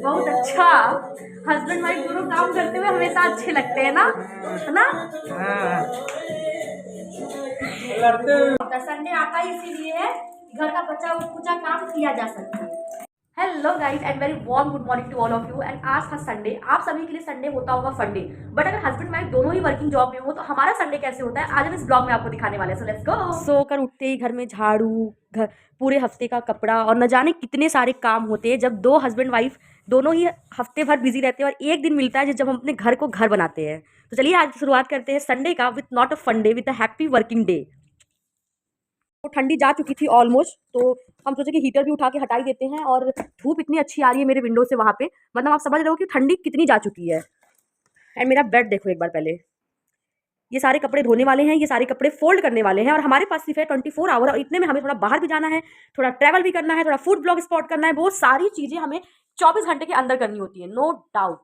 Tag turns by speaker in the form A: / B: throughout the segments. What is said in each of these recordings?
A: बहुत अच्छा। Husband wife दोनों काम करते हुए हमेशा अच्छे लगते हैं ना, है ना? संडे आता ही इसीलिए है घर का बचा कुचा काम किया जा सकता है। Hello guys and very warm good morning to all of you. And आज था संडे। आप सभी के लिए संडे होता होगा फंडे, बट अगर हस्बैंड वाइफ दोनों ही वर्किंग जॉब में हो तो हमारा संडे कैसे होता है आज हम इस ब्लॉग में आपको दिखाने वाले हैं। So let's go. सोकर उठते ही घर में झाड़ू, घर पूरे हफ्ते का कपड़ा और न जाने कितने सारे काम होते हैं जब दो हस्बैंड वाइफ दोनों ही हफ्ते भर बिजी रहते हैं और एक दिन मिलता है जब हम अपने घर को घर बनाते हैं। तो चलिए आज शुरुआत करते हैं संडे का with not a fun day, with a happy working day. तो ठंडी जा चुकी थी ऑलमोस्ट, तो हम सोचे कि हीटर भी उठा के हटा ही देते हैं। और धूप इतनी अच्छी आ रही है मेरे विंडो से वहाँ पे, मतलब आप समझ रहे हो कि ठंडी कितनी जा चुकी है। एंड मेरा बेड देखो एक बार पहले, ये सारे कपड़े धोने वाले हैं, ये सारे कपड़े फोल्ड करने वाले हैं और हमारे पास सिर्फ है 24 आवर और इतने में हमें थोड़ा बाहर भी जाना है, थोड़ा ट्रैवल भी करना है, थोड़ा फूड ब्लॉग स्पॉट करना है। बहुत सारी चीज़ें हमें 24 घंटे के अंदर करनी होती है, नो डाउट।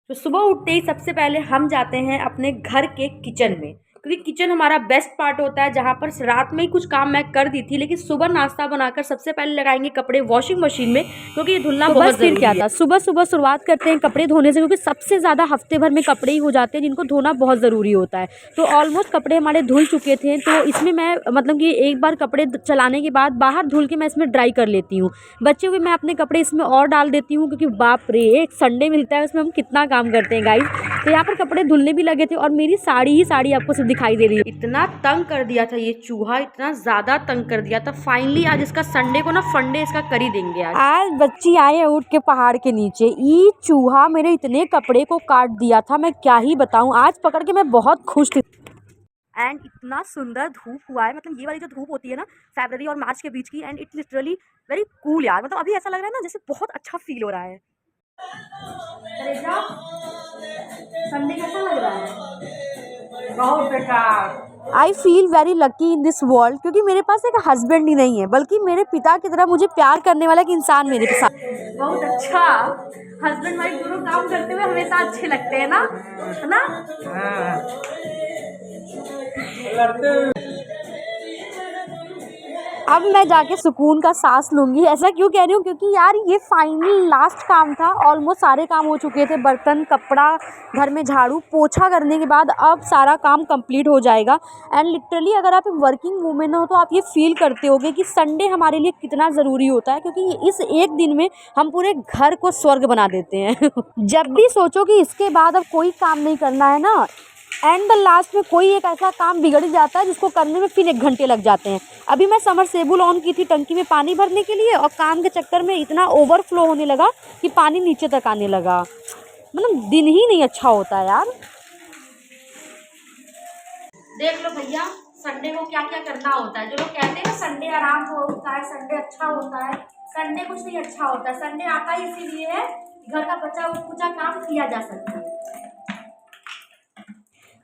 A: तो सुबह उठते ही सबसे पहले हम जाते हैं अपने घर के किचन में, क्योंकि किचन हमारा बेस्ट पार्ट होता है जहाँ पर रात में ही कुछ काम मैं कर दी थी, लेकिन सुबह नाश्ता बनाकर सबसे पहले लगाएंगे कपड़े वॉशिंग मशीन में, क्योंकि ये धुलना बहुत जरूरी है। था सुबह सुबह शुरुआत करते हैं कपड़े धोने से, क्योंकि सबसे ज़्यादा हफ्ते भर में कपड़े ही हो जाते हैं जिनको धोना बहुत ज़रूरी होता है। तो ऑलमोस्ट कपड़े हमारे धुल चुके थे, तो इसमें मैं मतलब कि एक बार कपड़े चलाने के बाद बाहर धुल के मैं इसमें ड्राई कर लेती हूँ। बचे हुए मैं अपने कपड़े इसमें और डाल देती हूँ, क्योंकि बाप रे एक संडे मिलता है उसमें हम कितना काम करते हैं गाइस। तो यहाँ पर कपड़े धुलने भी लगे थे और मेरी साड़ी ही साड़ी आपको सिर्फ दिखाई दे रही है। इतना तंग कर दिया था ये चूहा, इतना ज़्यादा तंग कर दिया था। फाइनली आज इसका संडे को ना फंडे इसका कर ही देंगे। आज बच्ची आए हैं उठ के पहाड़ के नीचे, ये चूहा मेरे इतने कपड़े को काट दिया था, मैं क्या ही बताऊँ। आज पकड़ के मैं बहुत खुश थी। एंड इतना सुंदर धूप हुआ है, मतलब ये वाली जो धूप होती है ना फरवरी और मार्च के बीच की, and it literally very cool यार। मतलब अभी ऐसा लग रहा है ना जैसे बहुत अच्छा फील हो रहा है। संडे कैसा लग रहा है? बहुत बेकार। I feel very lucky in this world, क्योंकि मेरे पास एक हस्बैंड ही नहीं है बल्कि मेरे पिता की तरह मुझे प्यार करने वाला एक इंसान मेरे साथ। बहुत अच्छा। हस्बैंड वाइफ दोनों काम करते हुए हमेशा अच्छे लगते हैं ना, है ना? अब मैं जाके सुकून का सांस लूँगी। ऐसा क्यों कह रही हूँ, क्योंकि यार ये फाइनल लास्ट काम था। ऑलमोस्ट सारे काम हो चुके थे, बर्तन, कपड़ा, घर में झाड़ू पोछा करने के बाद अब सारा काम कंप्लीट हो जाएगा। एंड लिटरली अगर आप एक वर्किंग वूमेन हो तो आप ये फील करते होगे कि संडे हमारे लिए कितना ज़रूरी होता है, क्योंकि इस एक दिन में हम पूरे घर को स्वर्ग बना देते हैं। जब भी सोचो कि इसके बाद अब कोई काम नहीं करना है ना, एंड द लास्ट में कोई एक ऐसा काम बिगड़ जाता है जिसको करने में फिर 1 घंटे लग जाते हैं। अभी मैं समरसेबुल ऑन की थी टंकी में पानी भरने के लिए और काम के चक्कर में इतना ओवरफ्लो होने लगा कि पानी नीचे तक आने लगा। मतलब दिन ही नहीं अच्छा होता यार। देख लो भैया संडे को क्या क्या करना होता है। जो लोग कहते हैं ना संडे आराम होता है, संडे अच्छा होता है, संडे कुछ नहीं अच्छा होता है। संडे आता ही इसीलिए है घर का बचा कुचा काम किया जा सकता है।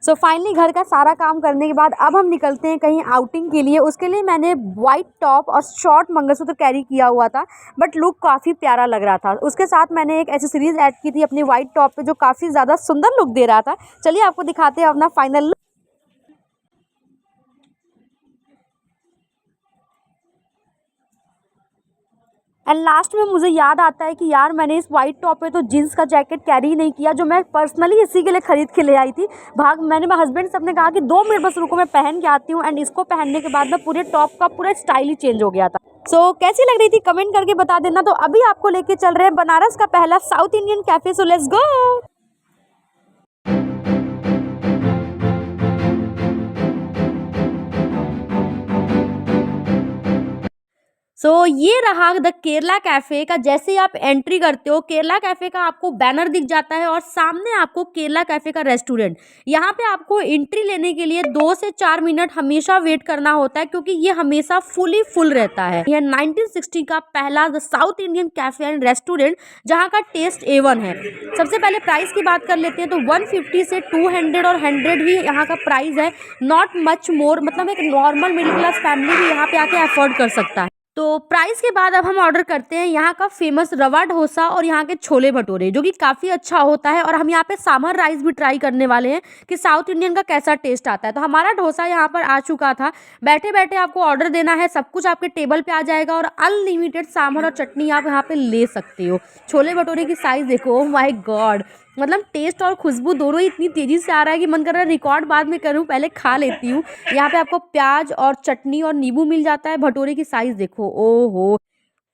A: सो फाइनली घर का सारा काम करने के बाद अब हम निकलते हैं कहीं आउटिंग के लिए। उसके लिए मैंने वाइट टॉप और शॉर्ट मंगलसूत्र कैरी किया हुआ था, बट लुक काफ़ी प्यारा लग रहा था। उसके साथ मैंने एक एसेसरीज ऐड की थी अपनी वाइट टॉप पे, जो काफ़ी ज़्यादा सुंदर लुक दे रहा था। चलिए आपको दिखाते हैं अपना फाइनल लुक। एंड लास्ट में मुझे याद आता है कि यार मैंने इस वाइट टॉप पे तो जीन्स का जैकेट कैरी ही नहीं किया, जो मैं पर्सनली इसी के लिए खरीद के ले आई थी। मैंने मेरे हस्बैंड से अपने कहा कि 2 मिनट बस रुको मैं पहन के आती हूँ। एंड इसको पहनने के बाद ना पूरे टॉप का पूरा स्टाइल ही चेंज हो गया था। सो कैसी लग रही थी कमेंट करके बता देना। तो अभी आपको लेके चल रहे हैं बनारस का पहला south Indian cafe, so let's go. ये रहा द केरला कैफ़े का। जैसे ही आप एंट्री करते हो केरला कैफ़े का आपको बैनर दिख जाता है और सामने आपको केरला कैफ़े का रेस्टोरेंट। यहाँ पे आपको एंट्री लेने के लिए 2 से 4 मिनट हमेशा वेट करना होता है, क्योंकि ये हमेशा फुल रहता है। यह 1960 का पहला the south Indian cafe and restaurant, जहाँ का टेस्ट A1 है। सबसे पहले प्राइस की बात कर लेते हैं तो 150 से 200 और 100 ही यहाँ का प्राइस है, नॉट मच मोर। मतलब एक नॉर्मल मिडिल क्लास फैमिली भी यहाँ पे आके अफोर्ड कर सकता है। तो प्राइस के बाद अब हम ऑर्डर करते हैं यहाँ का फेमस रवा डोसा और यहाँ के छोले भटूरे, जो कि काफ़ी अच्छा होता है। और हम यहाँ पे सांभर राइस भी ट्राई करने वाले हैं कि साउथ इंडियन का कैसा टेस्ट आता है। तो हमारा डोसा यहाँ पर आ चुका था। बैठे बैठे आपको ऑर्डर देना है, सब कुछ आपके टेबल पे आ जाएगा और अनलिमिटेड सांभर और चटनी आप यहाँ पे ले सकते हो। छोले भटूरे की साइज़ देखो, ओह माय गॉड, मतलब टेस्ट और खुशबू दोनों ही इतनी तेज़ी से आ रहा है कि मन कर रहा है रिकॉर्ड बाद में करूँ, पहले खा लेती हूँ। यहाँ पे आपको प्याज और चटनी और नींबू मिल जाता है। भटूरे की साइज़ देखो, ओहो!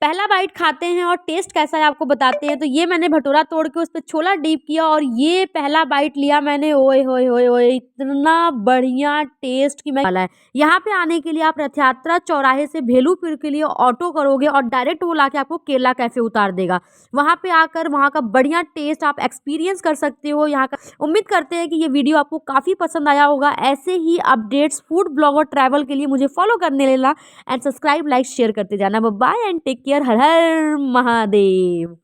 A: पहला बाइट खाते हैं और टेस्ट कैसा है आपको बताते हैं। तो ये मैंने भटूरा तोड़ के उसपे छोला डीप किया और ये पहला बाइट लिया मैंने, ओए होए होए होए! इतना बढ़िया टेस्ट कि मैं वाला है। यहाँ पे आने के लिए आप रथ यात्रा चौराहे से भेलूपुर के लिए ऑटो करोगे और डायरेक्ट वो लाके आपको केरला कैफ़े उतार देगा। वहाँ पे आकर वहाँ का बढ़िया टेस्ट आप एक्सपीरियंस कर सकते हो यहाँ का। उम्मीद करते हैं कि ये वीडियो आपको काफ़ी पसंद आया होगा। ऐसे ही अपडेट्स फूड ब्लॉग और ट्रैवल के लिए मुझे फॉलो करने लेना एंड सब्सक्राइब, लाइक, शेयर करते जाना। Bye bye and take care. हर हर महादेव।